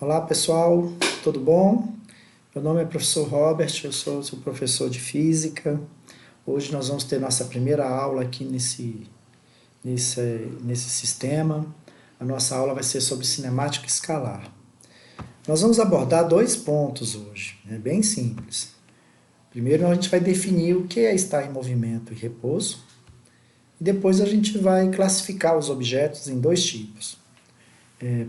Olá pessoal, tudo bom? Meu nome é professor Robert, eu sou seu professor de Física. Hoje nós vamos ter nossa primeira aula aqui nesse sistema. A nossa aula vai ser sobre cinemática escalar. Nós vamos abordar dois pontos hoje, é bem simples. Primeiro a gente vai definir o que é estar em movimento e repouso. E depois a gente vai classificar os objetos em dois tipos.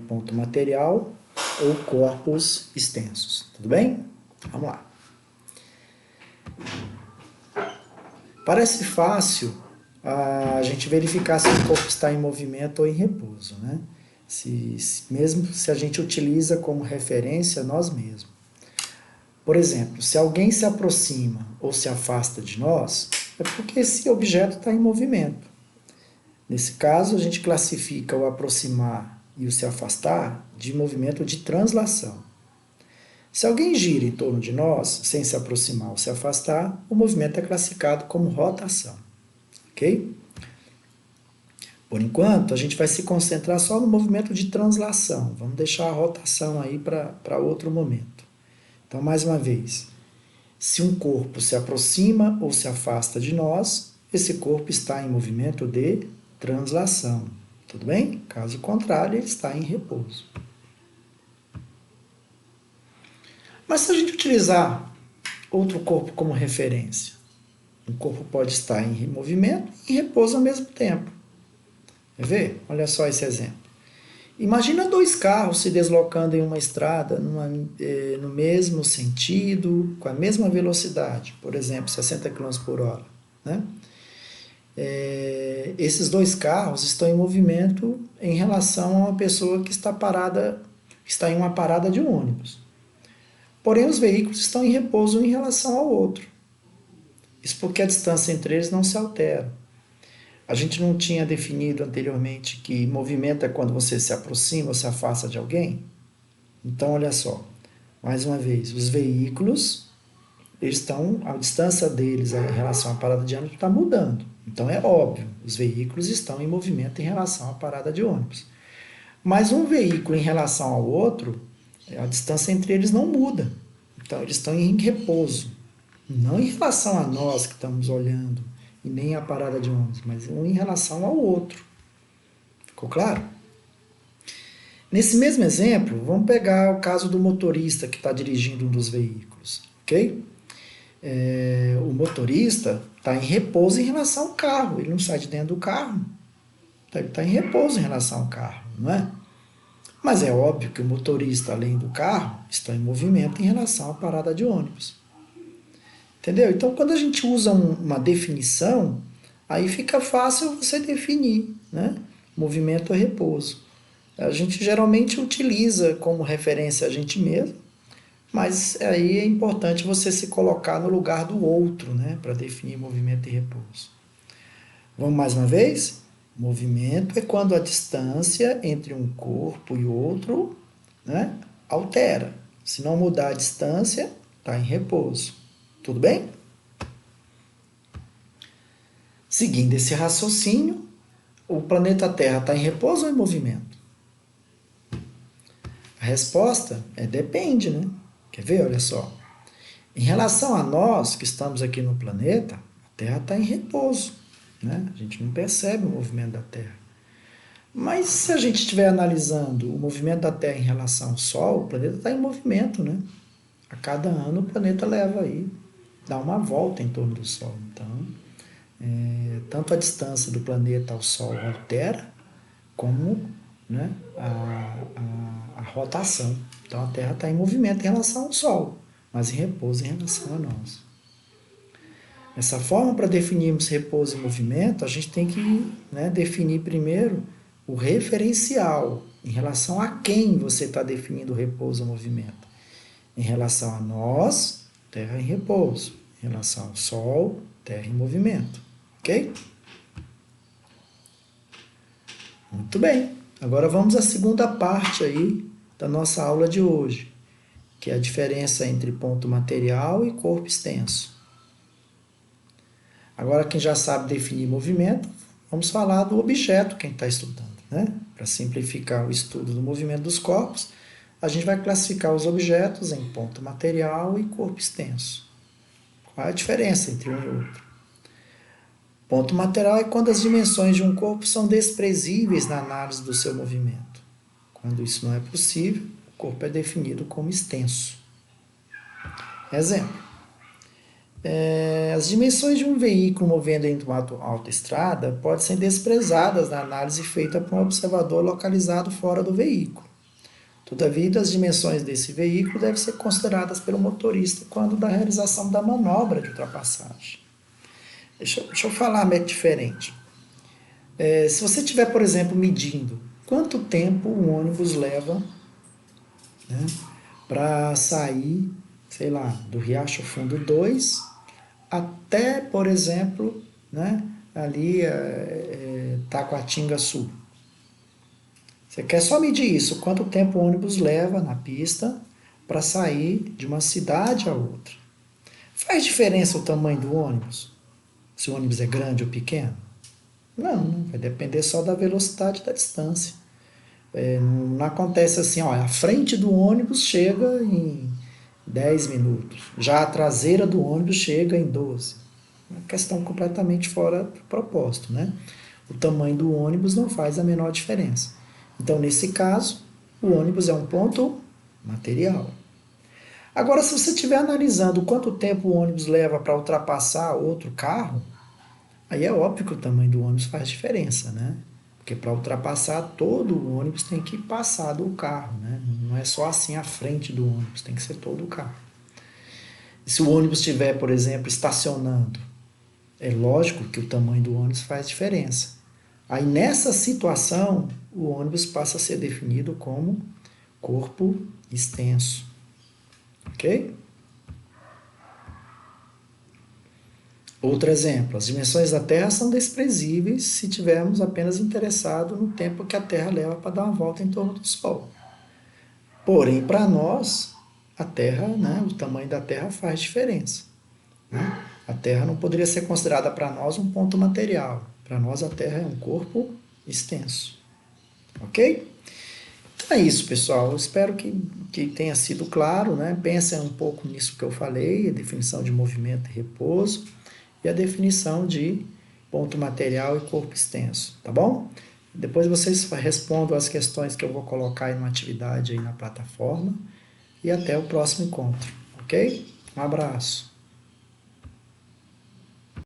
Ponto material ou corpos extensos. Tudo bem? Vamos lá. Parece fácil a gente verificar se o corpo está em movimento ou em repouso, né? Mesmo se a gente utiliza como referência nós mesmos. Por exemplo, se alguém se aproxima ou se afasta de nós, é porque esse objeto está em movimento. Nesse caso, a gente classifica o aproximar e o se afastar de movimento de translação. Se alguém gira em torno de nós, sem se aproximar ou se afastar, o movimento é classificado como rotação. Ok? Por enquanto, a gente vai se concentrar só no movimento de translação. Vamos deixar a rotação aí para outro momento. Então, mais uma vez, se um corpo se aproxima ou se afasta de nós, esse corpo está em movimento de translação. Tudo bem? Caso contrário, ele está em repouso. Mas se a gente utilizar outro corpo como referência, um corpo pode estar em movimento e em repouso ao mesmo tempo. Quer ver? Olha só esse exemplo. Imagina dois carros se deslocando em uma estrada no mesmo sentido, com a mesma velocidade, por exemplo, 60 km por hora. Né? Esses dois carros estão em movimento em relação a uma pessoa que está em uma parada de um ônibus. Porém, os veículos estão em repouso em relação ao outro. Isso porque a distância entre eles não se altera. A gente não tinha definido anteriormente que movimento é quando você se aproxima ou se afasta de alguém? Então, olha só, mais uma vez, os veículos, a distância deles em relação à parada de ônibus está mudando. Então, é óbvio, os veículos estão em movimento em relação à parada de ônibus. Mas um veículo em relação ao outro, a distância entre eles não muda. Então, eles estão em repouso. Não em relação a nós que estamos olhando, e nem a parada de ônibus, mas um em relação ao outro. Ficou claro? Nesse mesmo exemplo, vamos pegar o caso do motorista que está dirigindo um dos veículos. Ok? O motorista está em repouso em relação ao carro. Ele não sai de dentro do carro. Ele está em repouso em relação ao carro, não é? Mas é óbvio que o motorista, além do carro, está em movimento em relação à parada de ônibus. Entendeu? Então, quando a gente usa uma definição, aí fica fácil você definir, né? Movimento ou repouso. A gente geralmente utiliza como referência a gente mesmo, mas aí é importante você se colocar no lugar do outro, né? Para definir movimento e repouso. Vamos mais uma vez? Movimento é quando a distância entre um corpo e outro, né, altera. Se não mudar a distância, está em repouso. Tudo bem? Seguindo esse raciocínio, o planeta Terra está em repouso ou em movimento? A resposta é depende, né? Quer ver? Olha só. Em relação a nós que estamos aqui no planeta, a Terra está em repouso, né? A gente não percebe o movimento da Terra. Mas se a gente estiver analisando o movimento da Terra em relação ao Sol, o planeta está em movimento, né? A cada ano o planeta leva aí, dá uma volta em torno do Sol. Então, tanto a distância do planeta ao Sol altera, como, né, a rotação. Então a Terra está em movimento em relação ao Sol, mas em repouso em relação a nós. Essa forma, para definirmos repouso e movimento, a gente tem que, né, definir primeiro o referencial, em relação a quem você está definindo o repouso ou movimento. Em relação a nós, Terra em repouso. Em relação ao Sol, Terra em movimento. Ok? Muito bem. Agora vamos à segunda parte aí da nossa aula de hoje, que é a diferença entre ponto material e corpo extenso. Agora, quem já sabe definir movimento, vamos falar do objeto quem está estudando, né? Para simplificar o estudo do movimento dos corpos, a gente vai classificar os objetos em ponto material e corpo extenso. Qual é a diferença entre um e outro? Ponto material é quando as dimensões de um corpo são desprezíveis na análise do seu movimento. Quando isso não é possível, o corpo é definido como extenso. Exemplo. As dimensões de um veículo movendo em uma autoestrada podem ser desprezadas na análise feita por um observador localizado fora do veículo. Todavia, as dimensões desse veículo devem ser consideradas pelo motorista quando da realização da manobra de ultrapassagem. Deixa eu falar diferente. Se você estiver, por exemplo, medindo quanto tempo o ônibus leva, né, para sair, sei lá, do Riacho Fundo 2 até, por exemplo, né, ali Taguatinga Sul. Você quer só medir isso, quanto tempo o ônibus leva na pista para sair de uma cidade a outra. Faz diferença o tamanho do ônibus? Se o ônibus é grande ou pequeno? Não, vai depender só da velocidade da distância. Não acontece assim, ó, a frente do ônibus chega em 10 minutos, já a traseira do ônibus chega em 12. Uma questão completamente fora do propósito, né? O tamanho do ônibus não faz a menor diferença. Então, nesse caso, o ônibus é um ponto material. Agora, se você estiver analisando quanto tempo o ônibus leva para ultrapassar outro carro, aí é óbvio que o tamanho do ônibus faz diferença, né? Porque para ultrapassar, todo o ônibus tem que passar do carro, né? Não é só assim a frente do ônibus, tem que ser todo o carro. Se o ônibus estiver, por exemplo, estacionando, é lógico que o tamanho do ônibus faz diferença. Aí nessa situação, o ônibus passa a ser definido como corpo extenso. Ok? Outro exemplo, as dimensões da Terra são desprezíveis se tivermos apenas interessado no tempo que a Terra leva para dar uma volta em torno do Sol. Porém, para nós, a Terra, né, o tamanho da Terra faz diferença. Né? A Terra não poderia ser considerada para nós um ponto material. Para nós, a Terra é um corpo extenso. Ok? Então é isso, pessoal. Eu espero que tenha sido claro. Né? Pensem um pouco nisso que eu falei, a definição de movimento e repouso e a definição de ponto material e corpo extenso. Tá bom? Depois vocês respondam as questões que eu vou colocar em uma atividade aí na plataforma. E até o próximo encontro. Ok? Um abraço.